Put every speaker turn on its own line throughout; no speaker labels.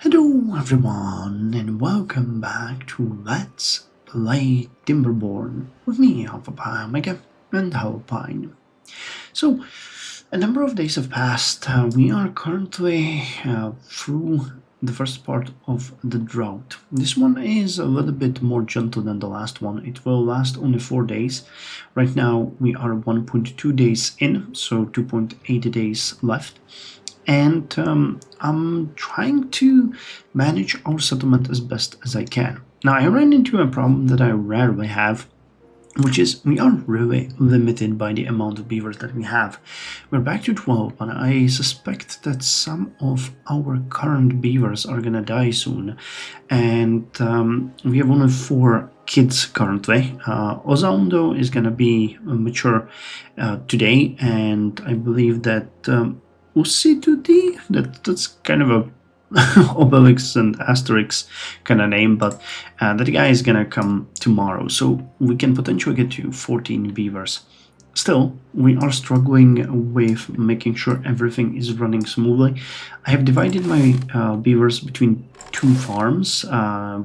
Hello everyone and welcome back to Let's Play Timberborn with me, Hollowpine and Hollowpine. So, a number of days have passed. We are currently through the first part of the drought. This one is a little bit more gentle than the last one. It will last only 4 days. Right now we are 1.2 days in, so 2.8 days left. And I'm trying to manage our settlement as best as I can. Now, I ran into a problem that I rarely have, which is we are really limited by the amount of beavers that we have. We're back to 12, and I suspect that some of our current beavers are gonna die soon. And we have only 4 kids currently. Ozone, though, is gonna be mature today, and I believe that Usidudi, that's kind of a Obelix and Asterix kind of name, but that guy is gonna come tomorrow, so we can potentially get to 14 beavers. Still, we are struggling with making sure everything is running smoothly. I have divided my beavers between 2 farms.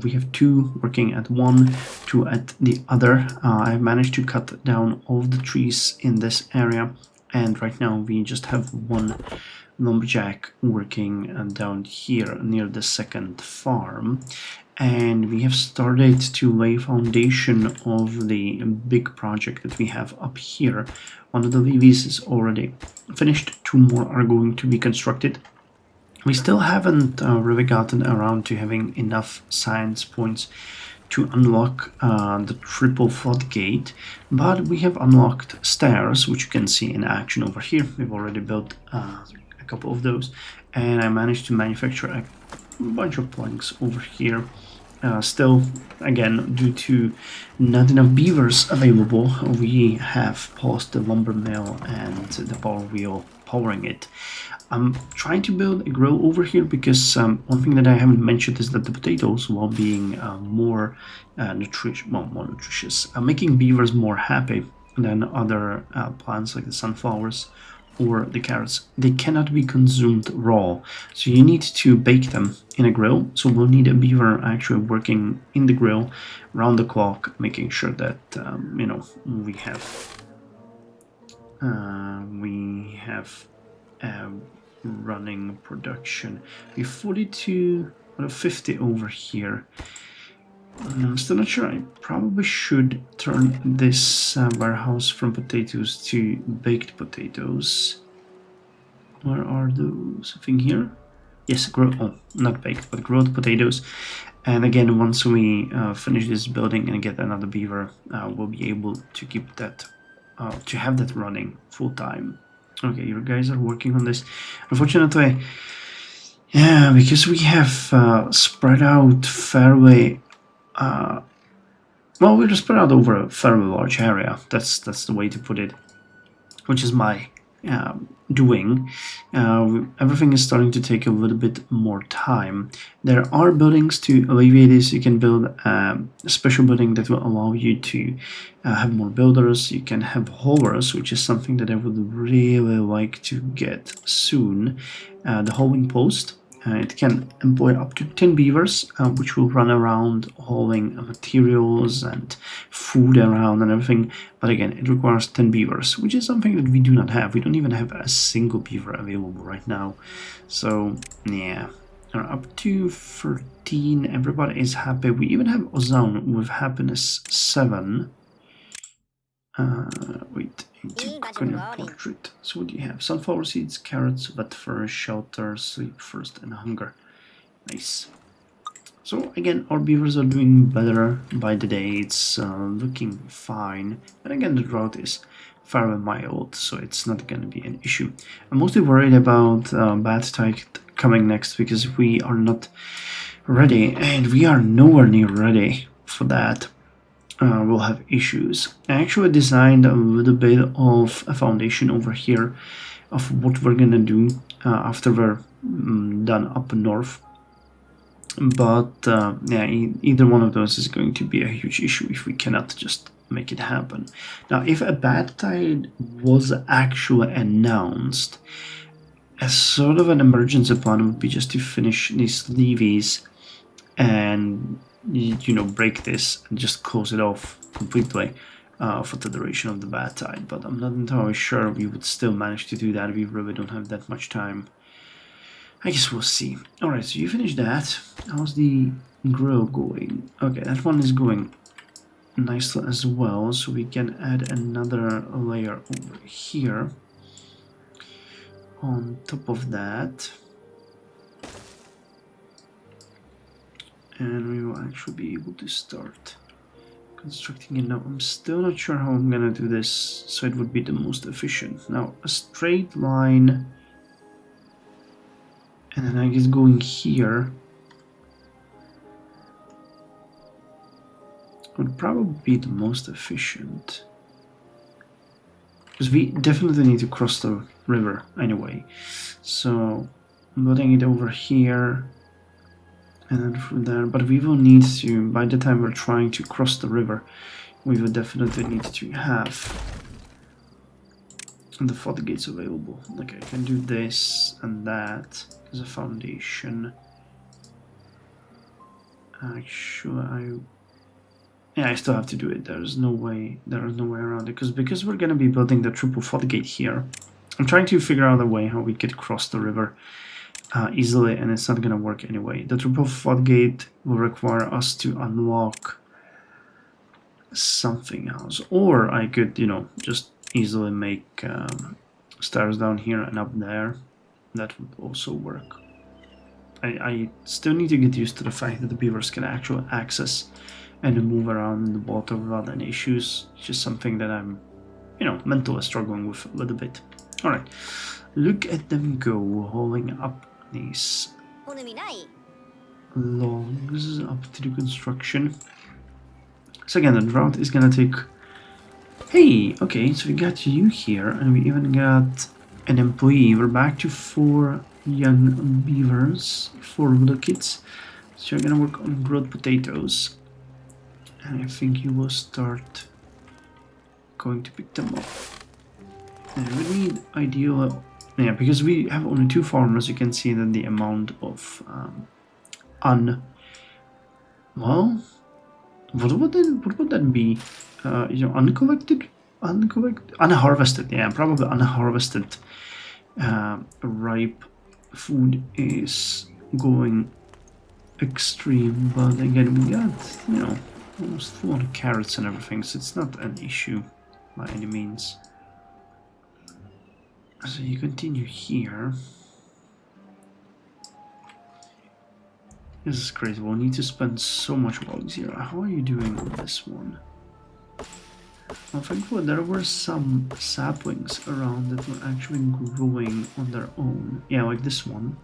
We have 2 working at one, 2 at the other. I have managed to cut down all of the trees in this area, and right now we just have 1 lumberjack working down here near the second farm, and we have started to lay foundation of the big project that we have up here. One of the levees is already finished, 2 more are going to be constructed. We still haven't really gotten around to having enough science points to unlock the triple floodgate, but we have unlocked stairs, which you can see in action over here. We've already built a couple of those, and I managed to manufacture a bunch of planks over here. Still, again, due to not enough beavers available, we have paused the lumbermill and the power wheel powering it. I'm trying to build a grill over here because one thing that I haven't mentioned is that the potatoes, while being more nutritious, making beavers more happy than other plants like the sunflowers or the carrots, they cannot be consumed raw. So you need to bake them in a grill. So we'll need a beaver actually working in the grill round the clock, making sure that we have running production. We have 42 out of 50 over here. I'm still not sure. I probably should turn this warehouse from potatoes to baked potatoes. Where are those? I think here. Yes, not baked, but grilled potatoes. And again, once we finish this building and get another beaver, we'll be able to keep that, to have that running full time. Okay, you guys are working on this. Unfortunately, yeah, because we have spread out fairly. Well, we're spread out over a fairly large area. That's the way to put it. Which is my doing. Everything is starting to take a little bit more time. There are buildings to alleviate this. You can build a special building that will allow you to have more builders. You can have haulers, which is something that I would really like to get soon. The hauling post. It can employ up to 10 beavers, which will run around hauling materials and food around and everything. But again, it requires 10 beavers, which is something that we do not have. We don't even have a single beaver available right now. So, yeah. Up to 13, everybody is happy. We even have Ozone with happiness 7. Wait, into coconut portrait. So what do you have? Sunflower seeds, carrots, wet fur, shelter, sleep first, and hunger. Nice. So again, our beavers are doing better by the day. It's looking fine. And again, the drought is fairly mild, so it's not going to be an issue. I'm mostly worried about badtide coming next because we are not ready, and we are nowhere near ready for that. We'll have issues. I actually designed a little bit of a foundation over here of what we're gonna do after we're done up north, but yeah, either one of those is going to be a huge issue if we cannot just make it happen. Now, if a bad tide was actually announced, a sort of an emergency plan would be just to finish these levees and, you know, break this and just close it off completely for the duration of the bad tide. But I'm not entirely sure we would still manage to do that. We really don't have that much time. I guess we'll see. Alright, so you finished that. How's the grill going? Okay, that one is going nicely as well, so we can add another layer over here on top of that, and we will actually be able to start constructing it now. I'm still not sure how I'm gonna do this so it would be the most efficient. Now, a straight line, and then I guess going here would probably be the most efficient, because we definitely need to cross the river anyway. So I'm putting it over here and then from there, but we will need to, by the time we're trying to cross the river, we will definitely need to have the floodgates available. Like I can do this and that as a foundation. Actually, I still have to do it. There is no way around it, because we're gonna be building the triple floodgate here. I'm trying to figure out a way how we could cross the river easily, and it's not gonna work anyway. The triple floodgate will require us to unlock something else, or I could, you know, just easily make stairs down here and up there. That would also work. I still need to get used to the fact that the beavers can actually access and move around in the water without any issues. It's just something that I'm, you know, mentally struggling with a little bit. Alright, look at them go, hauling up these logs up to the construction. So again, the drought is gonna take... Hey, okay, so we got you here, and we even got an employee. We're back to 4 young beavers, 4 little kids. So you're gonna work on grilled potatoes. And I think you will start going to pick them up. And we need ideal... Yeah, because we have only 2 farmers, you can see that the amount of well, what would that be? You know, unharvested, yeah, probably unharvested ripe food is going extreme, but again, we got, you know, almost full on carrots and everything, so it's not an issue by any means. So you continue here. This is crazy. We'll need to spend so much logs here. How are you doing on this one? Well, thankfully there were some saplings around that were actually growing on their own. Yeah, like this one.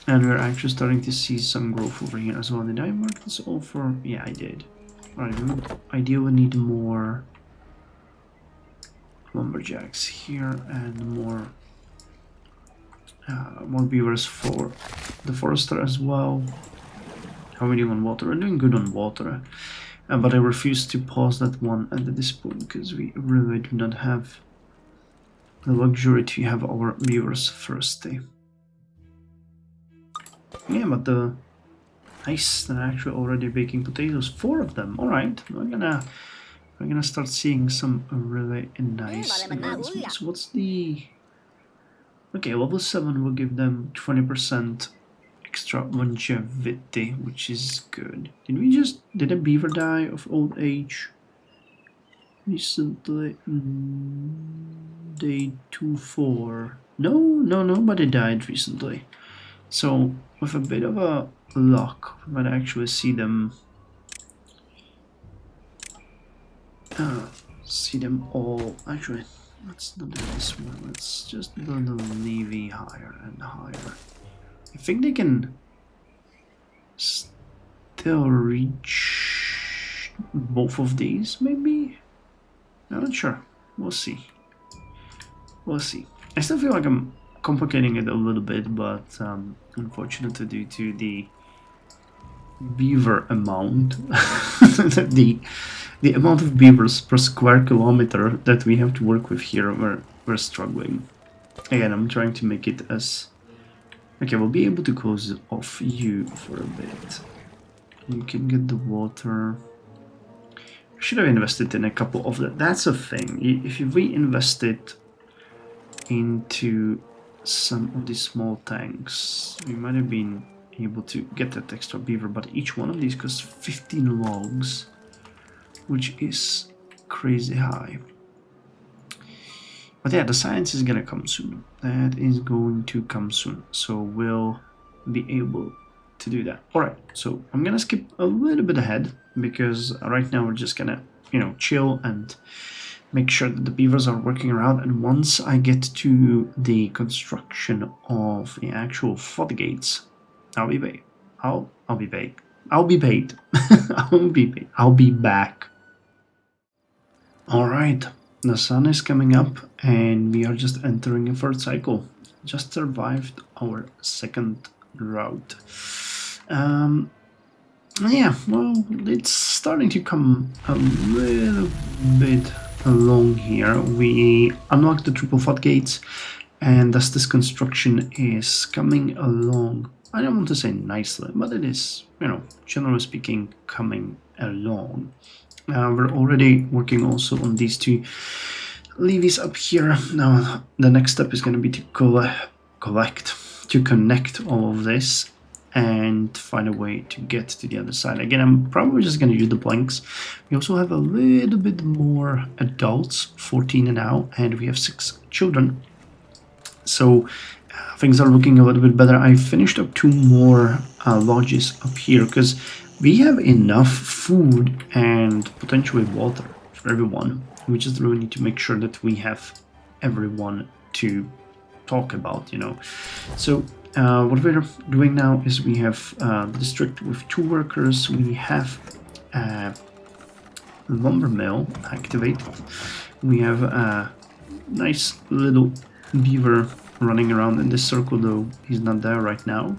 And we're actually starting to see some growth over here as well. Did I mark this all for... Yeah, I did. Alright, we would ideally need more lumberjacks here and more beavers for the forester as well. How are we doing on water? We're doing good on water, but I refuse to pause that one at this point because we really do not have the luxury to have our beavers thirsty. Yeah, but the nice, they're actually already baking potatoes. 4 of them. All right, we're gonna start seeing some really nice advancements. What's the... Okay, level 7 will give them 20% extra longevity, which is good. Did a beaver die of old age recently? Day 2-4. No, nobody died recently. So with a bit of a luck, we might actually see them all. Actually, let's not do this one. Let's just build the levy higher and higher. I think they can still reach both of these, maybe? I'm not sure. We'll see. We'll see. I still feel like I'm complicating it a little bit, but unfortunately due to the beaver amount, the amount of beavers per square kilometer that we have to work with here, we're struggling. Again, I'm trying to make it as... Okay, we'll be able to close off you for a bit. You can get the water. Should have invested in a couple of that. That's a thing. If you reinvest it into some of these small tanks, we might have been able to get that extra beaver, but each one of these costs 15 logs, which is crazy high. But yeah, the science is gonna come soon. That is going to come soon, so we'll be able to do that. Alright, so I'm gonna skip a little bit ahead, because right now we're just gonna, chill and make sure that the beavers are working around, and once I get to the construction of the actual floodgates, I'll be paid. I'll be paid. I'll be paid. I'll be back. Alright, the sun is coming up and we are just entering a third cycle. Just survived our second drought. Yeah, well, it's starting to come a little bit along here. We unlocked the triple floodgates, and thus this construction is coming along. I don't want to say nicely, but it is, generally speaking, coming along. We're already working also on these two levees up here. Now, the next step is going to be to connect all of this and find a way to get to the other side. Again, I'm probably just going to use the planks. We also have a little bit more adults, 14 now, and we have 6 children. So things are looking a little bit better. I finished up 2 more lodges up here because we have enough food and potentially water for everyone. We just really need to make sure that we have everyone to talk about, So what we're doing now is we have the district with 2 workers. We have a lumbermill activated. We have a nice little beaver running around in this circle, though he's not there right now.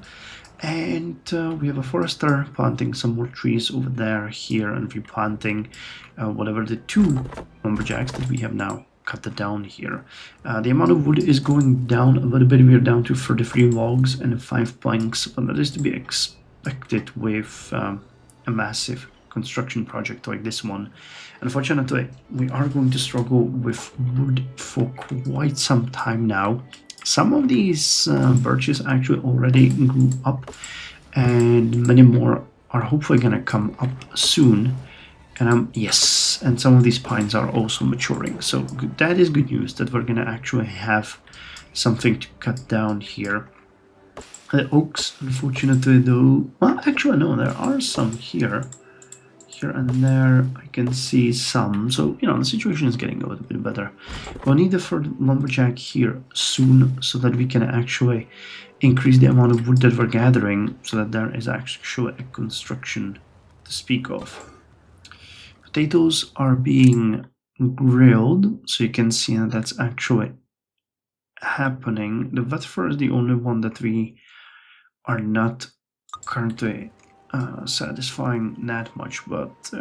And we have a forester planting some more trees over there, here, and replanting whatever the 2 lumberjacks that we have now cut it down here. The amount of wood is going down a little bit. We are down to 33 logs and 5 planks, but that is to be expected with a massive construction project like this one. Unfortunately, we are going to struggle with wood for quite some time now. Some of these birches actually already grew up, and many more are hopefully going to come up soon. And yes, and some of these pines are also maturing. So that is good news that we're going to actually have something to cut down here. The oaks, unfortunately, though, well, actually no, there are some here. Here and there, I can see some. So, the situation is getting a little bit better. We'll need the third lumberjack here soon so that we can actually increase the amount of wood that we're gathering so that there is actually a construction to speak of. Potatoes are being grilled, so you can see that that's actually happening. The vetiver is the only one that we are not currently satisfying that much, but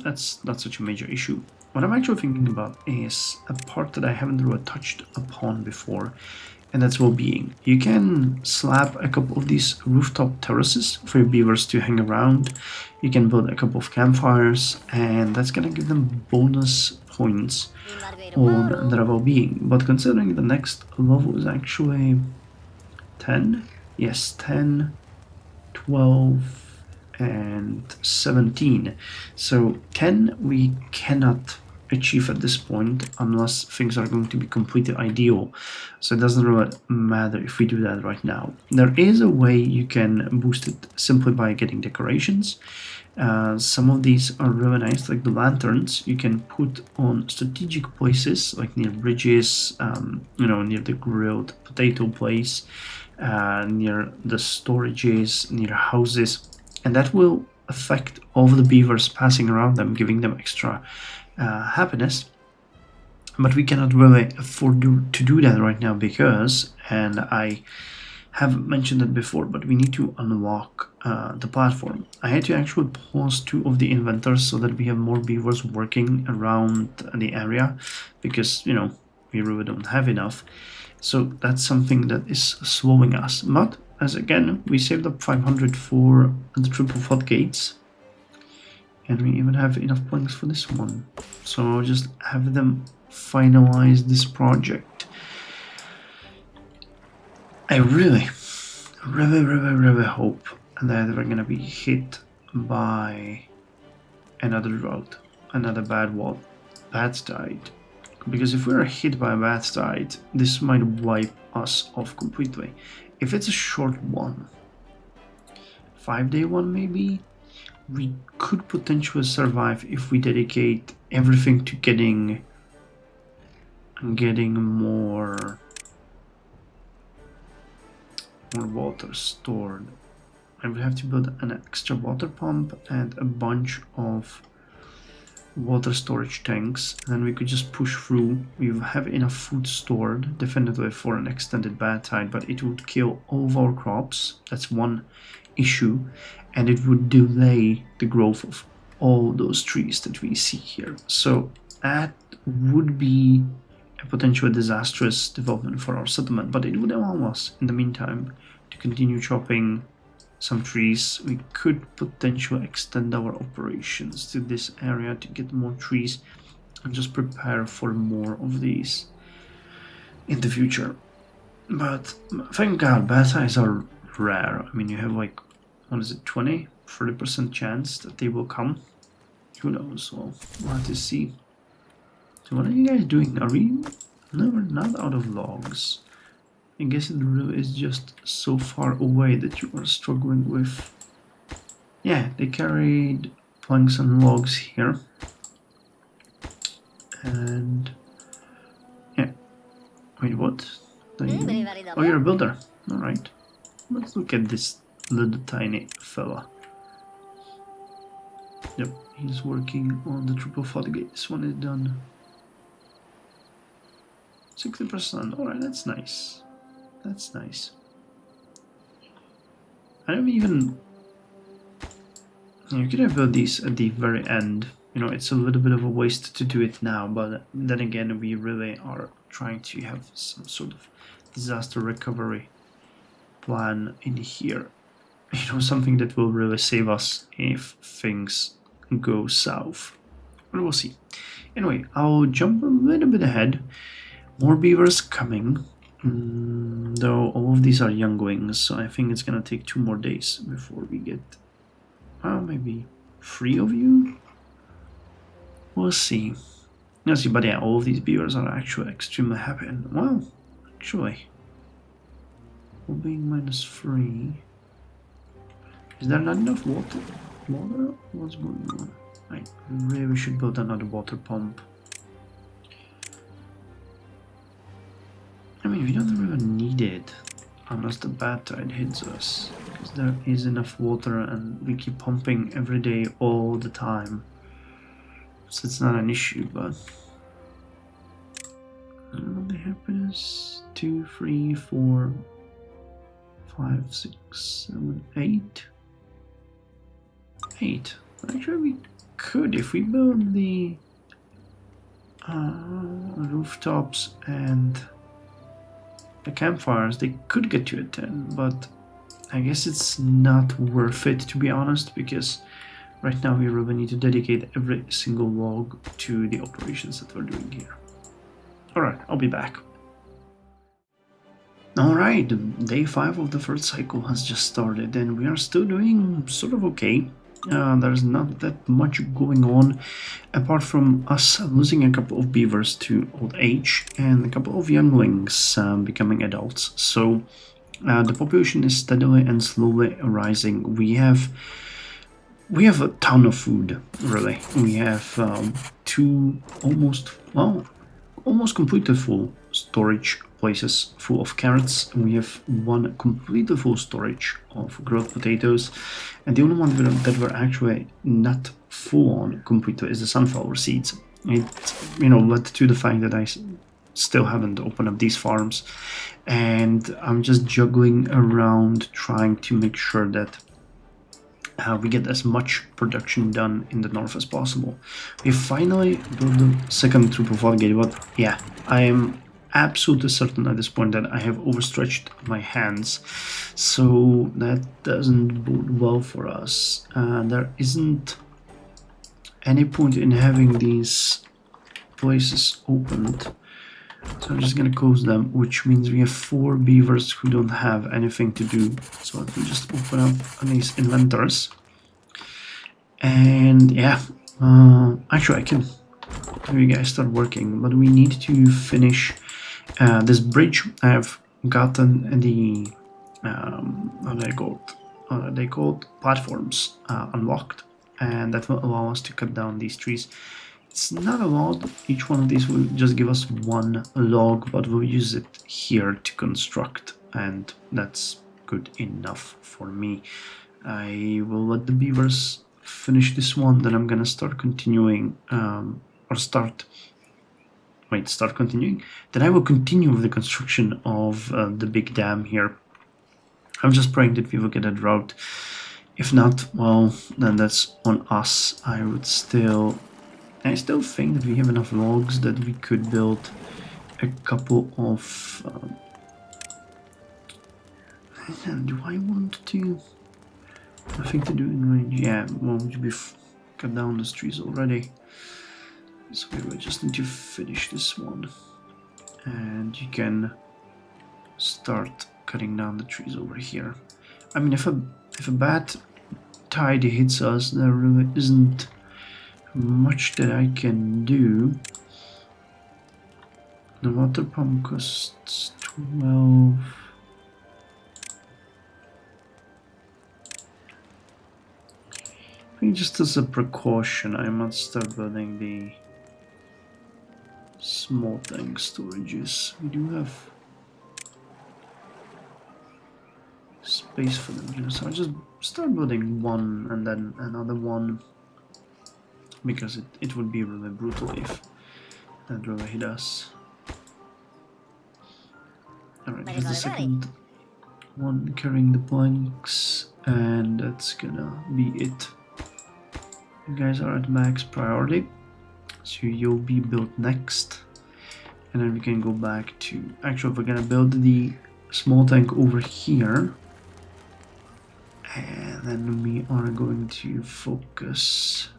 that's not such a major issue. What I'm actually thinking about is a part that I haven't really touched upon before, and that's well-being. You can slap a couple of these rooftop terraces for your beavers to hang around. You can build a couple of campfires, and that's gonna give them bonus points on their well-being. But considering the next level is actually 10, yes, 10, 12, and 17. So 10 we cannot achieve at this point unless things are going to be completely ideal. So it doesn't really matter if we do that right now. There is a way you can boost it simply by getting decorations. Some of these are really nice, like the lanterns you can put on strategic places like near bridges, near the grilled potato place, near the storages, near houses, and that will affect all of the beavers passing around them, giving them extra happiness. But we cannot really afford to do that right now because, and I have mentioned it before, but we need to unlock the platform. I had to actually pause 2 of the inventors so that we have more beavers working around the area, because we really don't have enough. So that's something that is slowing us. But as again, we saved up 500 for the triple floodgates. And we even have enough planks for this one. So I'll just have them finalize this project. I really hope that we're gonna be hit by another drought, another badtide. Because if we're hit by a badtide, this might wipe us off completely. If it's a short one, 5-day one maybe, we could potentially survive if we dedicate everything to getting more water stored. I would have to build an extra water pump and a bunch of water storage tanks, and then we could just push through. We have enough food stored, definitely for an extended badtide, but it would kill all of our crops. That's one issue, and it would delay the growth of all those trees that we see here. So that would be a potentially disastrous development for our settlement, but it would allow us in the meantime to continue chopping some trees. We could potentially extend our operations to this area to get more trees and just prepare for more of these in the future. But thank God, badtides are rare. I mean, you have like, what is it, 20-30% chance that they will come. Who knows? Well, we'll have to see. So what are you guys doing? Are we... No, we're not out of logs. I guess it really is just so far away that you are struggling with... Yeah, they carried planks and logs here. And... Yeah. Wait, what? Oh, you're a builder. Alright. Let's look at this little tiny fella. Yep, he's working on the triple floodgate. This one is done. 60%. Alright, that's nice. That's nice. I don't even... You could have built these at the very end. You know, it's a little bit of a waste to do it now, but then again, we really are trying to have some sort of disaster recovery plan in here. You know, something that will really save us if things go south. But we'll see. Anyway, I'll jump a little bit ahead. More beavers coming. Though all of these are younglings, so I think it's gonna take 2 more days before we get, well, maybe 3 of you? We'll see. We'll see, but yeah, all of these beavers are actually extremely happy. And, well, actually, all being -3. Is there not enough water? What's going on? I really should build another water pump. I mean, we don't really need it unless the badtide hits us, because there is enough water and we keep pumping every day all the time, so it's not an issue. But I don't know what the heck is. 2, 3, 4, 5, 6, 7, 8. 8. Actually, we could, if we build the rooftops and the campfires, they could get to a 10, but I guess it's not worth it, to be honest, because right now we really need to dedicate every single log to the operations that we're doing here. Alright, I'll be back. Alright, day 5 of the first cycle has just started, and we are still doing sort of okay. There's not that much going on, apart from us losing a couple of beavers to old age and a couple of younglings becoming adults. So the population is steadily and slowly rising. We have a ton of food, really. We have 2 almost completely full storage places full of carrots, and we have 1 completely full storage of growth potatoes, and the only one that we're actually not full on completely is the sunflower seeds. It, you know, led to the fact that I still haven't opened up these farms, and I'm just juggling around trying to make sure that we get as much production done in the north as possible. We finally built the second troop of floodgate, but yeah, I am absolutely certain at this point that I have overstretched my hands, so that doesn't bode well for us. There isn't any point in having these places opened, so I'm just gonna close them, which means we have 4 beavers who don't have anything to do. So let me just open up these inventors. And yeah, actually I can have you guys start working, but we need to finish this bridge. I have gotten the what are they called platforms unlocked, and that will allow us to cut down these trees. It's not a lot. Each one of these will just give us 1 log, but we'll use it here to construct, and that's good enough for me. I will let the beavers finish this one, then I'm gonna start continuing, start continuing. Then I will continue with the construction of the big dam here. I'm just praying that we will get a drought. If not, well, then that's on us. I still think that we have enough logs that we could build a couple of... do I want to... Nothing to do in range. Yeah, well, we've cut down the trees already. So we just need to finish this one. And you can start cutting down the trees over here. I mean, if a bad tide hits us, there really isn't much that I can do. The water pump costs 12. I think just as a precaution, I must start building the small tank storages. We do have space for them here, so I just start building one and then another one, because it would be really brutal if that really hit us. Alright, here's the second one carrying the planks, and that's gonna be it. You guys are at max priority, so you'll be built next, and then we can go back to... Actually, we're gonna build the small tank over here, and then we are going to focus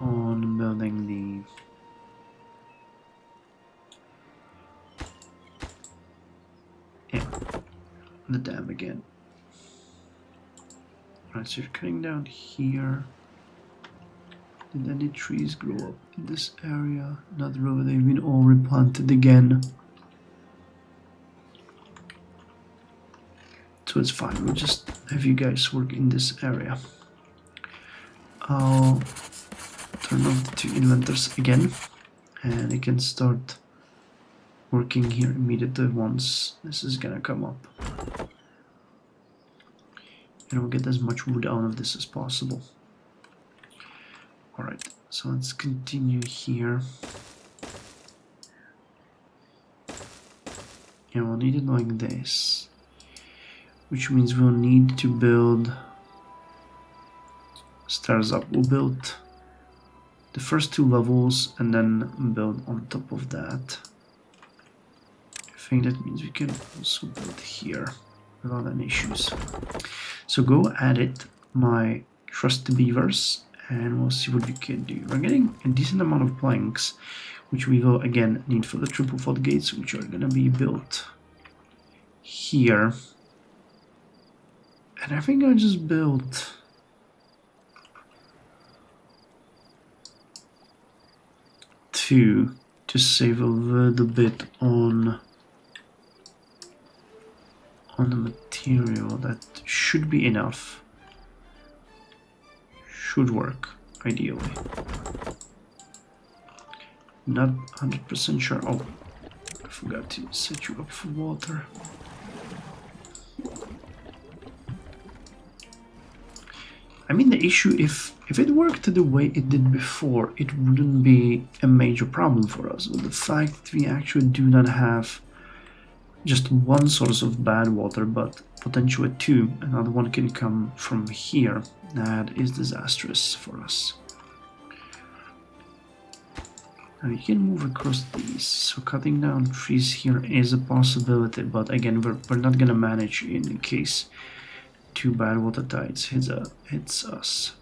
on building the dam again. Right, so you're cutting down here. Did any trees grow up in this area? Not really, they've been all replanted again. So it's fine, we'll just have you guys work in this area. I'll turn off the 2 inventors again, and they can start working here immediately once this is gonna come up. And we'll get as much wood out of this as possible. Alright, so let's continue here. And we'll need it like this, which means we'll need to build stairs up. We'll build the first 2 levels and then build on top of that. I think that means we can also build here without any issues. So go at it, my trusty beavers, and we'll see what we can do. We're getting a decent amount of planks, which we will again need for the triple flood gates, which are gonna be built here. And I think I just built two to save a little bit on the material. That should be enough. Should work, ideally. Not 100% sure. Oh, I forgot to set you up for water. I mean, the issue, if it worked the way it did before, it wouldn't be a major problem for us. But the fact that we actually do not have just one source of bad water, but potential at 2. Another one can come from here. That is disastrous for us. Now you can move across these, so cutting down trees here is a possibility, but again, we're not gonna manage in case too bad water tides hits us.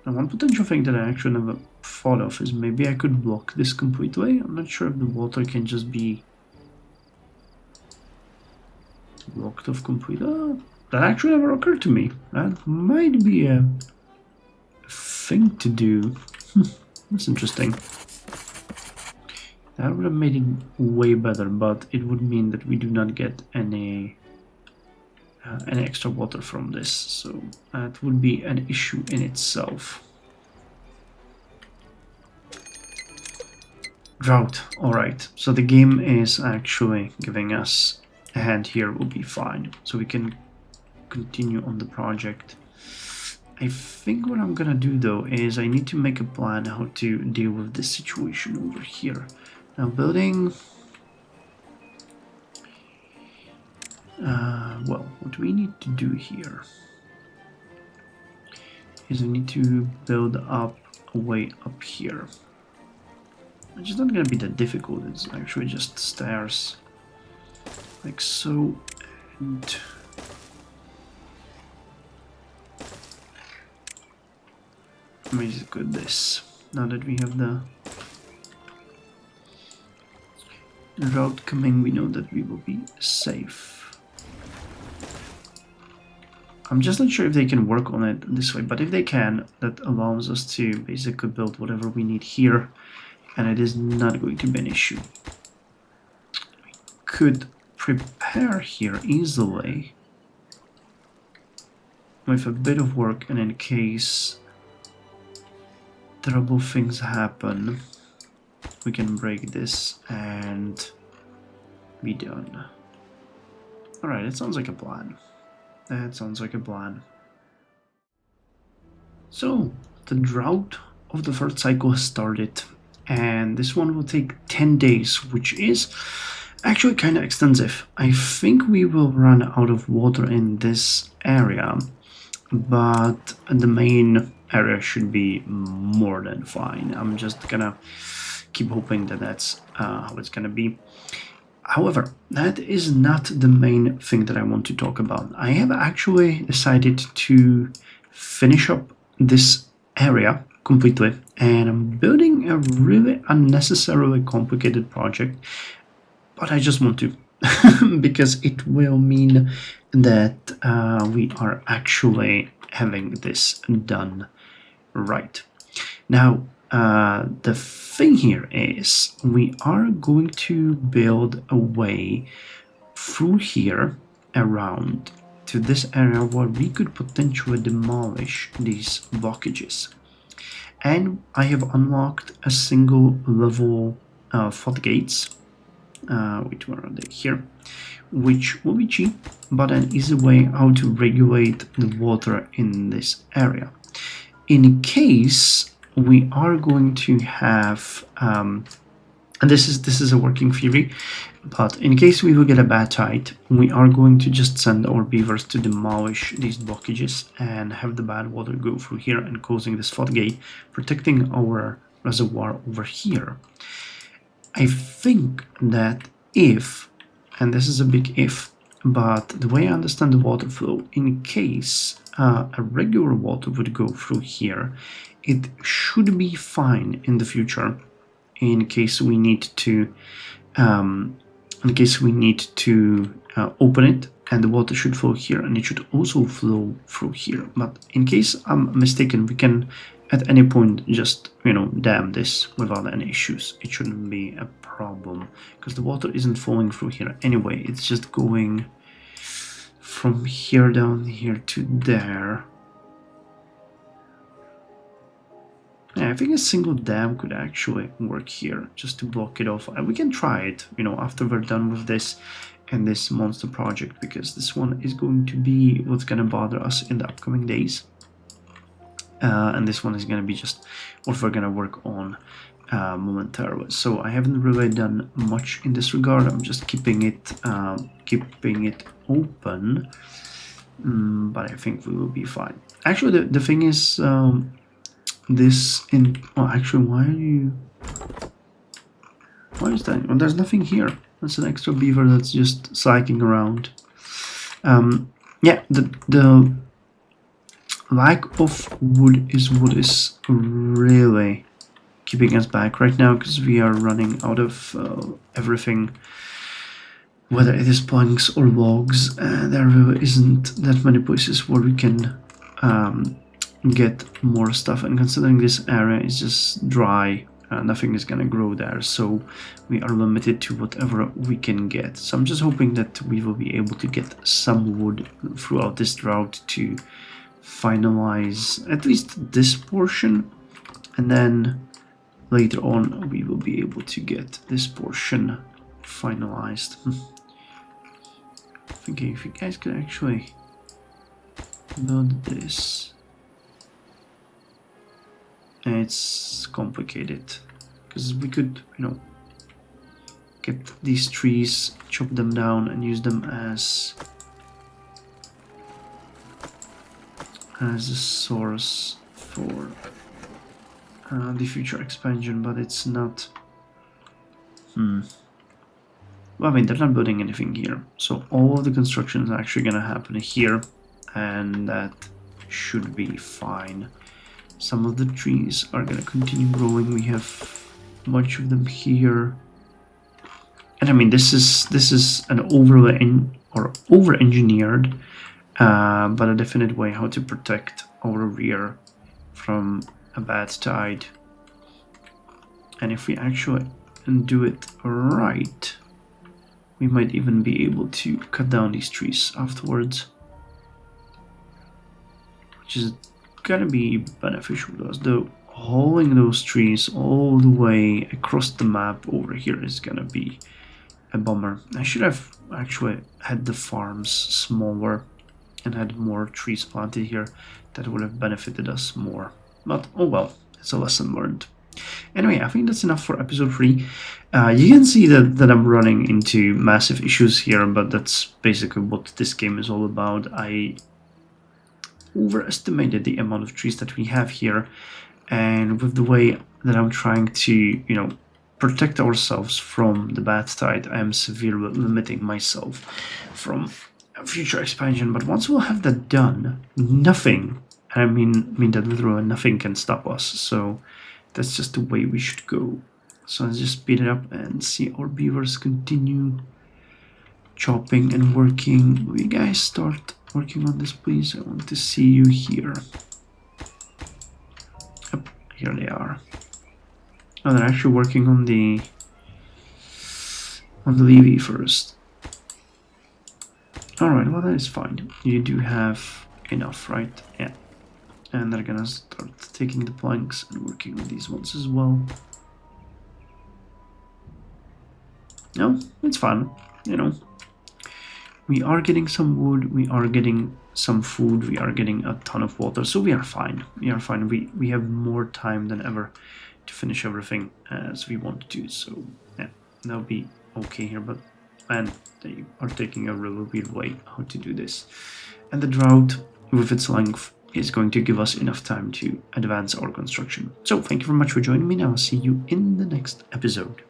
Now one potential thing that I actually never thought of is maybe I could block this completely. I'm not sure if the water can just be blocked off completely. That actually never occurred to me. That might be a thing to do. That's interesting. That would have made it way better, but it would mean that we do not get any extra water from this, so that would be an issue in itself. Drought. Alright, so the game is actually giving us a hand here. Will be fine, so we can continue on the project. I think what I'm gonna do though is I need to make a plan how to deal with this situation over here. Now building, well, what we need to do here is I need to build up a way up here, which is not gonna be that difficult. It's actually just stairs like so, and let me just go this. Now that we have the drought coming, we know that we will be safe. I'm just not sure if they can work on it this way, but if they can, that allows us to basically build whatever we need here, and it is not going to be an issue. We could prepare here easily with a bit of work, and in case terrible things happen, we can break this and be done. Alright, it sounds like a plan. That sounds like a plan. So, the drought of the first cycle has started, and this one will take 10 days, which is actually kind of extensive. I think we will run out of water in this area, but the main area should be more than fine. I'm just gonna keep hoping that that's how it's gonna be. However, that is not the main thing that I want to talk about. I have actually decided to finish up this area completely, and I'm building a really unnecessarily complicated project, but I just want to because it will mean that we are actually having this done right. Now, the thing here is we are going to build a way through here around to this area where we could potentially demolish these blockages. And I have unlocked a single level floodgates, which were here, which will be cheap, but an easy way how to regulate the water in this area. In case we are going to have, and this is a working theory, but in case we will get a bad tide, we are going to just send our beavers to demolish these blockages and have the bad water go through here and closing this floodgate, protecting our reservoir over here. I think that if, and this is a big if, but the way I understand the water flow, in case a regular water would go through here, it should be fine in the future in case we need to open it, and the water should flow here, and it should also flow through here. But in case I'm mistaken, we can at any point just, you know, dam this without any issues. It shouldn't be a problem because the water isn't flowing through here anyway. It's just going from here down here to there. Yeah, I think a single dam could actually work here just to block it off. And we can try it, you know, after we're done with this and this monster project, because this one is going to be what's going to bother us in the upcoming days. And this one is going to be just what we're going to work on momentarily. So I haven't really done much in this regard. I'm just keeping it open, but I think we will be fine. Actually, the thing is, actually, why is that? Well, there's nothing here. That's an extra beaver that's just cycling around. Yeah, the lack of wood is what is really keeping us back right now, because we are running out of everything, whether it is planks or logs. There really isn't that many places where we can get more stuff, and considering this area is just dry, nothing is gonna grow there, so we are limited to whatever we can get. So I'm just hoping that we will be able to get some wood throughout this drought to finalize at least this portion, and then later on we will be able to get this portion finalized. Thinking if you guys could actually build this. It's complicated because we could, get these trees, chop them down, and use them as a source for the future expansion, but it's not. Well, I mean, they're not building anything here, so all of the construction is actually going to happen here, and that should be fine. Some of the trees are going to continue growing. We have a bunch of them here, and I mean, this is an over-engineered, but a definite way how to protect our rear from a bad tide. And if we actually do it right, we might even be able to cut down these trees afterwards, which is gonna be beneficial to us. Though hauling those trees all the way across the map over here is gonna be a bummer. I should have actually had the farms smaller and had more trees planted here. That would have benefited us more. But oh well, it's a lesson learned. Anyway, I think that's enough for episode 3. You can see that I'm running into massive issues here, but that's basically what this game is all about. I overestimated the amount of trees that we have here, and with the way that I'm trying to, protect ourselves from the bad tide, I am severely limiting myself from future expansion. But once we'll have that done, nothing, and I mean that literally nothing can stop us. So that's just the way we should go. So let's just speed it up and see our beavers continue chopping and working. Will you guys start working on this, please? I want to see you here. Yep, here they are. Oh, they're actually working on the levee first. Alright, well, that is fine. You do have enough, right? Yeah. And they're gonna start taking the planks and working on these ones as well. No, it's fun, We are getting some wood, we are getting some food, we are getting a ton of water, so we are fine. We are fine. We have more time than ever to finish everything as we want to, so yeah, that'll be okay here. But man, they are taking a really weird way how to do this. And the drought, with its length, is going to give us enough time to advance our construction. So thank you very much for joining me. Now I'll see you in the next episode.